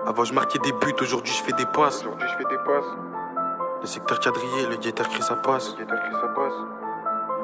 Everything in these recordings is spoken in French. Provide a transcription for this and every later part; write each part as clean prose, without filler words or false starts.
Avant je marquais des buts, aujourd'hui je fais des passes. Le secteur quadrillé, le guetteur crie ça passe.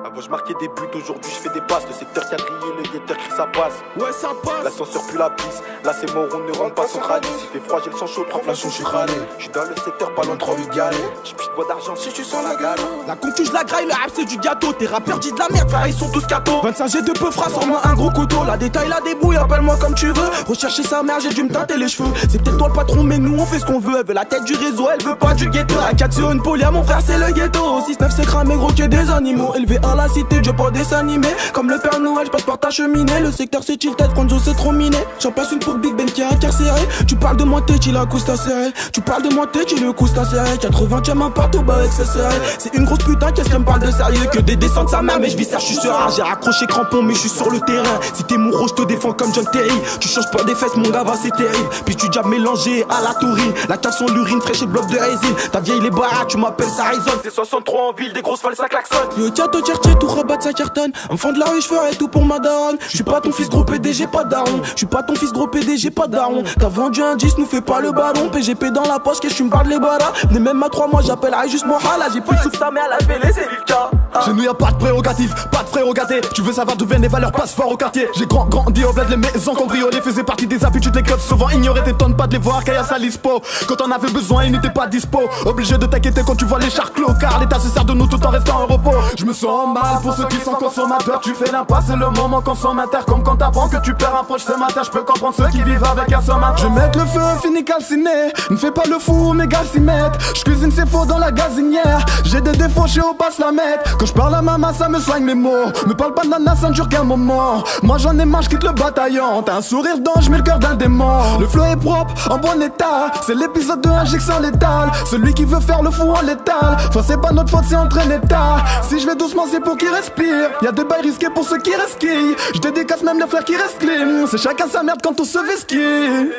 Avant je marquais des buts, aujourd'hui je fais des passes. Le secteur quadrillé, le guetteur crie ça passe. Ouais, ça passe. L'ascenseur plus la pisse, là c'est mort, on ne rentre pas sans râler. Si fait froid, j'ai le sang chaud, 3 flashons, je suis râlé. Je suis dans le secteur, pas loin, trop vite galé. J'ai plus de bois d'argent si tu sens la galère. La concu, je la graille, le rap c'est du gâteau. Tes rappeurs disent de la merde, frère, ils sont tous cathos. 25 G de peu phrases, sors-moi un gros couteau. La détaille, la débrouille, appelle-moi comme tu veux. Rechercher sa mère, j'ai dû me tâter les cheveux. C'est peut-être toi le patron, mais nous on fait ce qu'on veut. Elle veut la tête du réseau, elle veut pas du ghetto. À 4 c'est une polia, mon frère c'est le ghetto. 6-9 c'est cramé, gros que des animaux. Élevé à la cité, Dieu pas dessin animé. Comme le Père Noël, je passe par ta cheminée. Le secteur c'est tilted, Franjo c'est trop miné. J'en passe une pour Big Ben qui est incarcéré. Tu parles de moi, t'es qui la couste serré. Tu parles de moi, t'es qui le couste serré. 80ème un partout, bah avec serré. C'est une grosse putain, qu'est-ce qu'elle me parle de sérieux. Que des descentes de sa mère, mais je vis ça, je suis serein. J'ai raccroché crampon, mais je suis sur le terrain. Si t'es mon rouge, je te défends comme John Terry. Tu changes pas des fesses, mon gars, va c'est terrible. Puis tu jabs mélangé à la taurine. La cave sans l'urine, fraîche et bloc de résine. Ta vieille les barras, tu m'appelles ça résonne. C'est 63 en ville, des grosses falles, ça klaxonne. Yo, tiens, te chercher, tout rabat, ça cartonne. Enfant de la rue, je ferai tout pour ma daronne. Je suis pas ton fils gros PDG, pas daron. Je suis pas ton fils gros PDG, pas daron. T'as vendu un 10, nous fais pas le ballon. PGP dans la poche, que je me parle les barras. Venez même à 3 mois, j'appellerai juste moi. Là, j'ai plus de souffle, sa mère, la télé, c'est le cas. Chez nous y'a pas de prérogatif, pas de frérogaté. Tu veux savoir d'où viennent les valeurs, passe fort au quartier. J'ai grandi au bled, les maisons cambriolées faisaient partie des habitudes, les clubs souvent ignorés. T'étonnes pas de les voir, Kaya Salispo. Quand on avait besoin, ils n'étaient pas dispo. Obligé de t'inquiéter quand tu vois les chars clos, car l'État se sert de nous tout en restant en repos. Je me sens mal pour ceux qui sont consommateurs. Tu fais l'impasse, c'est le moment consommateur. Comme quand t'apprends que tu perds un proche ce matin. Je peux comprendre ceux qui vivent avec un sommateur. Je mets le feu, fini calciné. Ne fais pas le fou, mes gars s'y mettent. Je cuisine c'est faux dans la gazinière. J'ai des défauts, je sais où passe la mettre. Quand je parle à maman, ça me soigne mes mots. Me parle pas de nana, ça ne dure qu'un moment. Moi j'en ai marre, je quitte le bataillon. T'as un sourire d'ange, mais le cœur d'un démon. Le flow est propre, en bon état. C'est l'épisode de injection létale. Celui qui veut faire le fou en létal. Enfin c'est pas notre faute, c'est entre un état. Si je vais doucement, c'est pour qu'il respire. Y'a des bails risqués pour ceux qui resquillent. Je dédicace même les frères qui restent clean. C'est chacun sa merde quand on se vesquille.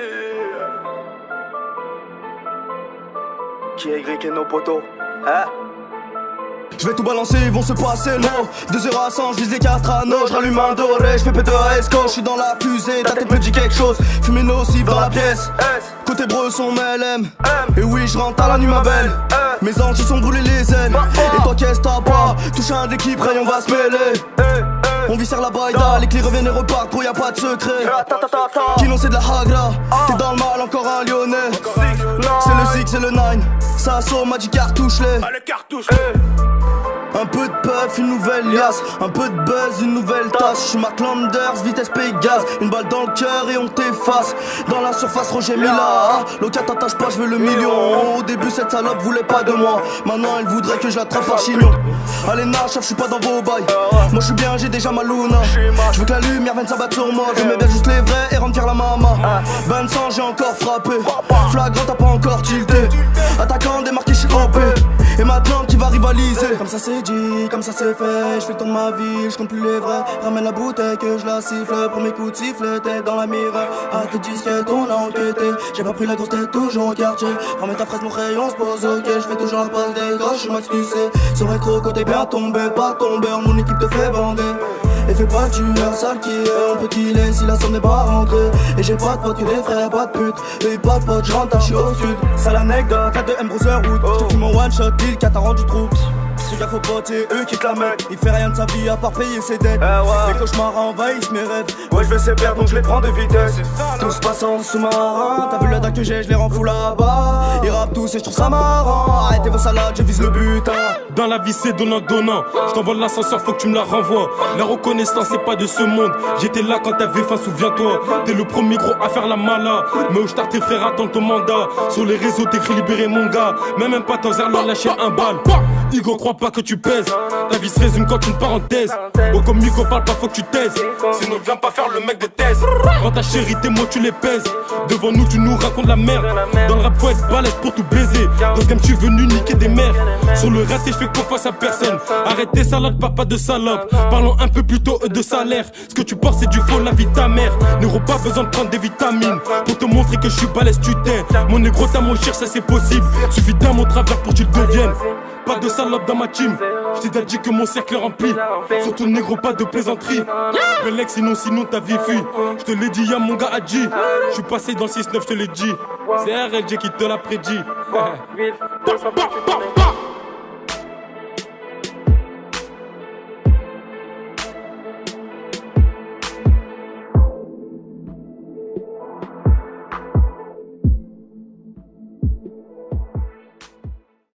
Qui est gris et nos potos, hein? Je vais tout balancer, ils vont se passer l'eau. De 0 à 100, je vise les 4 anneaux. Je rallume un doré, je fais péter à esco. Je suis dans la fusée, ta tête me dit quelque chose. Fumer nocif dans la pièce. Côté Bresson, MLM. Et oui, je rentre à la nuit, ma belle. Mes anges sont brûlés les ailes. Et toi, qu'est-ce t'as pas? Touche un d'équipe, on va se mêler. On viscère la baïda, les clés reviennent et repartent, gros y'a pas de secret. Kino c'est de la hagra, t'es dans le mal, encore un lyonnais. C'est le 6, c'est le 9, ça assomme, m'a dit cartouche-les. Un peu de puff, une nouvelle liasse. Un peu de buzz, une nouvelle tasse. J'suis Mark Landers, vitesse Pégase. Une balle dans le cœur et on t'efface. Dans la surface, Roger Mila. Loca t'attache pas, j'veux le million. Au début, cette salope voulait pas de moi. Maintenant, elle voudrait que je la trappe par chignon. Allez, Nachaf, j'suis pas dans vos bails. Moi, j'suis bien, j'ai déjà ma luna. J'veux que la lumière vienne s'abattre sur moi. J'aimais bien juste les vrais et remplir la mama. Vincent, j'ai encore frappé. Flagrant, t'as pas encore tilté. Attaquant, démarqué, j'suis OP. Et maintenant, qui va rivaliser? Comme ça, c'est dit, comme ça c'est fait, je fais le tour de ma vie, je compte plus les vrais. Ramène la bouteille que je la siffle, premier coup de sifflet, tête dans la mirreur. À tes disquettes, on a enquêté, j'ai pas pris la grosse tête, toujours au quartier. Ramène ta fraise, mon rayon se pose, ok, je fais toujours la passe des gauches, je max tu sais. Sur rétro, côté bien tombé, pas tombeur, mon équipe te fait bander. Et fais pas le tueur, sale qui est, on peut killer si la somme n'est pas rentrée. Et j'ai pas de potes, que des frères, pas de pute. Et pas de potes, j'rentre, j'suis au sud. Sale anecdote, la de M. Brotherhood. J'te fume mon one shot, deal, 4 ans du trou. Fais gaffe aux potes, c'est eux qui te la mettent. Il fait rien de sa vie à part payer ses dettes. Les cauchemars envahissent mes rêves. Ouais, je vais se perdre donc je les prends de vitesse. Tout se passe en sous-marin. T'as vu la dague que j'ai, je les rends fou là-bas. Ils rappent tous et je trouve ça marrant. Arrêtez vos salades, je vise le butin. Dans la vie c'est donnant-donnant. Je t'envoie l'ascenseur, faut que tu me la renvoies. La reconnaissance c'est pas de ce monde. J'étais là quand t'avais faim, souviens-toi. T'es le premier gros à faire la mala. Mais où je tes frères attendent ton mandat. Sur les réseaux t'écris libérer mon gars. Mais même pas ton zère leur lâcher un bal. Hugo crois pas que tu pèses. Ta vie se résume quand une parenthèse. Oh comme Hugo parle pas faut que tu taises. Sinon viens pas faire le mec de thèse. Quand ta chérie tes mots tu les pèses. Devant nous tu nous racontes la merde. Dans le rap faut être balèze pour tout baiser. Dans ce game je suis venu niquer des mères. Sur le raté je fais confiance à personne. Arrête tes salades papa de salope. Parlons un peu plutôt de salaire. Ce que tu penses c'est du faux la vie de ta mère. N'auront pas besoin de prendre des vitamines. Pour te montrer que je suis balèze tu t'aimes. Mon négro t'as mon cher ça c'est possible. Suffit d'un mot travers pour que tu le deviennes. Pas de salope dans ma team. J't'ai déjà dit que mon cercle est rempli. Surtout négro pas de plaisanterie. Belek sinon ta vie fuit. J'te l'ai dit y'a mon gars Adji. J'suis passé dans 6-9 j'te l'ai dit. C'est RLG qui te l'a prédit. Vif, 228 tournées.